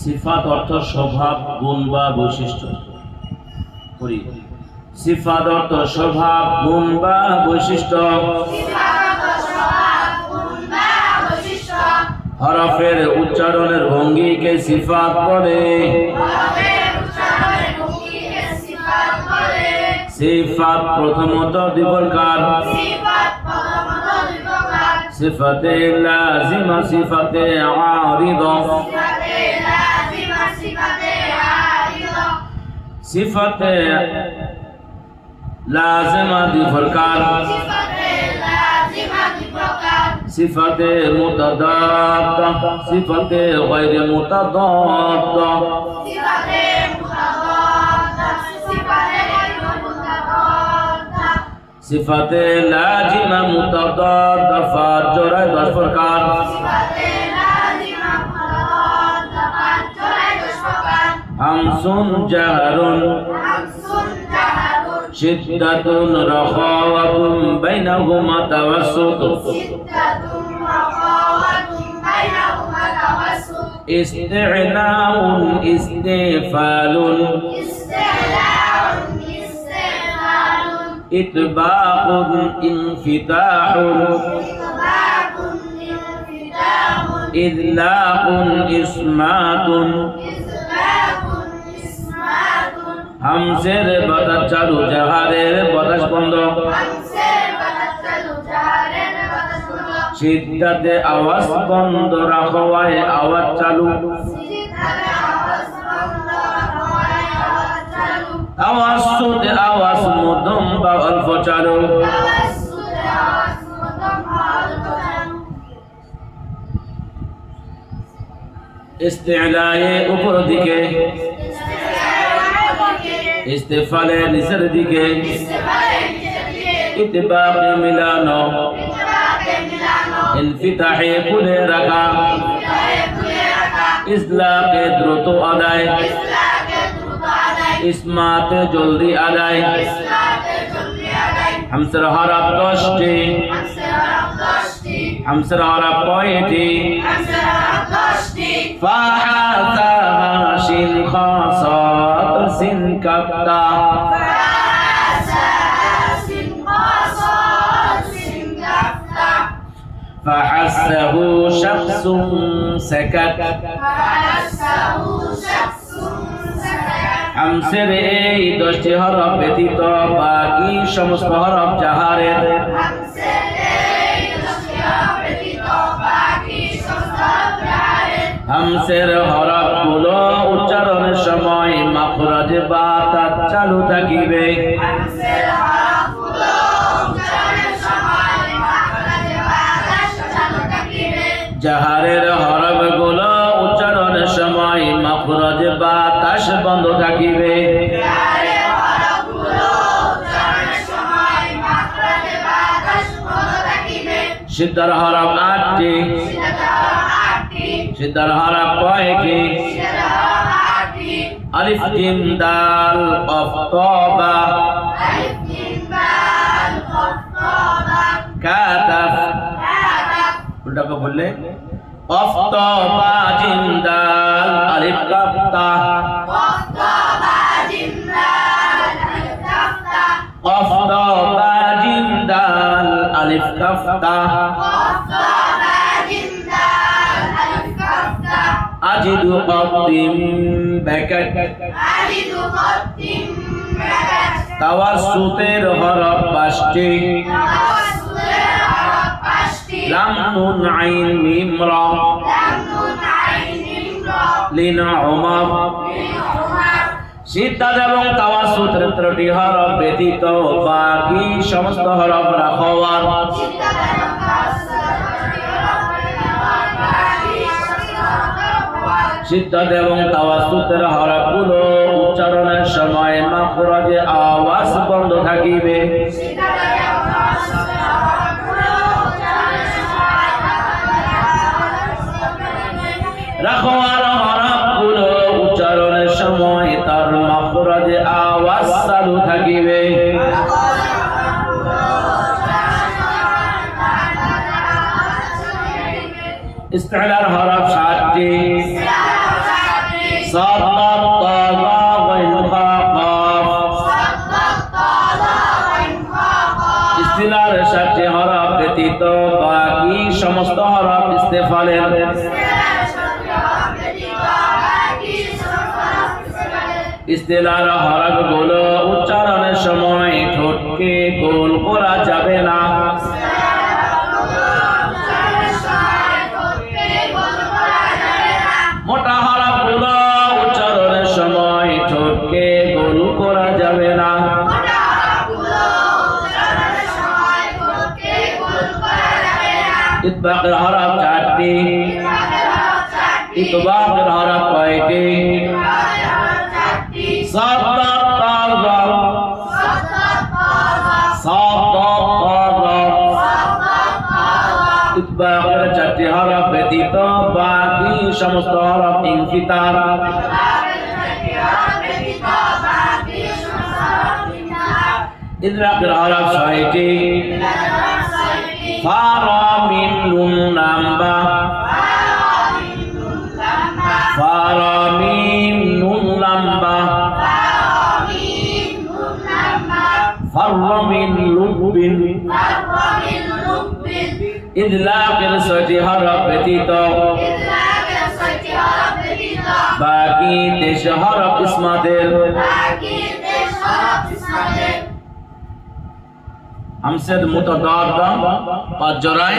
সিফাত অর্থ স্বভাব, গুণ বা বৈশিষ্ট্য। করি সিফাত অর্থ স্বভাব, গুণ বা বৈশিষ্ট্য। হরফের উচ্চারণের ভঙ্গিকে সিফাত বলে। সিফাত প্রথমত দুই প্রকার, সিফাতে লাজিমা, সিফাতে আরিদা। সিফাতে লাজিমা দুই প্রকার, সিফাতে মুতাদাদ্দা, সিফাতে গায়রে মুতাদাদ্দা। সিফাতে লাজিমা মুতাদাদ্দা ফা জোড়ায় 10 প্রকার। হামসুন জাহরুন, শিদ্দাতুন রাখাওয়াতুন বাইনাহুমা তাওয়াসসুত। ইস্তি'নাউন, ইস্তিফালুন, ইতবাকুন, ইনফিতাহুন, ইদলাকুন, ইসমাতুন। হামসের বাতাস চালু, জাহারের বাতাস বন্ধ। সিদ্ধাতে আওয়াজ বন্ধ, রাখাওয়ায় আওয়াজ চালু। তাওয়াসসুতে আওয়াজ মধ্যম বা অল্প চালু। ইস্তি'লায়ে উপর দিকে, ইস্তিফালে নিচের দিকে। ইতবাকে মিলানো, ইনফিতাহে খুলে রাখা। ইসলাকে দ্রুত আদায়, ইসমাতে জলদি আদায়। হামসের হরফ 10টি, হামসের হরফ কয়টি? ফা হা তা হা শিন খা সাদ সিন কাফ তা। فحسه شخص سكت, হামসের এই 10টি হরফ ব্যতীত বাকি সমস্ত হরফ জাহারের। হামসের হরফগুলো উচ্চারণের সময় মাখরাজে বাতাস চালু থাকিবে। জাহারের হরফগুলো উচ্চারণের সময় মাখরাজে বাতাস বন্ধ থাকিবে। সিদ্ধার হরফ 8টি, সিদ্ধার হরফ কয়টি? আলিফ জিম দাল কফ তা বা। কাতাফ, উল্টাকে বললে কফ তা বা জিম দাল আলিফ কাফ তা। কফ তা বা জিম দাল আলিফ কাফ তা। আজিদু কদ্দিম বাকাত, তাওয়াসসুতের হরফ 5টি। লাম নুন আইন মিম রা, লিন উমার। সিদ্ধাত এবং তাওয়াসসুতের 3টি হরফ ব্যতীত বাকি সমস্ত হরফ রাখাওয়ার। সিদ্ধাত এবং তাওয়াসসুতের হরফগুলো উচ্চারণের সময় মাখরাজে আওয়াজ বন্ধ থাকিবে। রাখাওয়ার হরফগুলো উচ্চারণের সময় তার মাখরাজে আওয়াজ চালু থাকিবে। ইস্তি'লার হরফ 7টি, صاد طا ظا غين خا قاف ইস্তিলার 7টি হরফ ব্যতীত বাকি সমস্ত হরফ ইস্তেফালের ইস্তিলার হরফগুলো উচ্চারণের সময় ঠোঁটকে গোল করা যাবে না। মোটা হরফগুলো উচ্চারণের সময় ঠোঁটকে গোল করা যাবে না। ইতবাকের হরফ 4টি। ইতবাকের হরফ কয়টি? صاد طا ظا صاد طا ظا ইতবাকের 4টি হরফ ব্যতীত বাকি সমস্ত হরফ ইনফিতার। ইদরাকের হরফ 6টি। ফা রা মিম নুন লাম বা ফা রা মিম নুন লাম বা فرّ من لب ইদলাকের 6টি হরফ ব্যতীত বাকি 23 হরফ ইসমাতের। হামসার মুতাদাদ্দা 5 জোড়ায়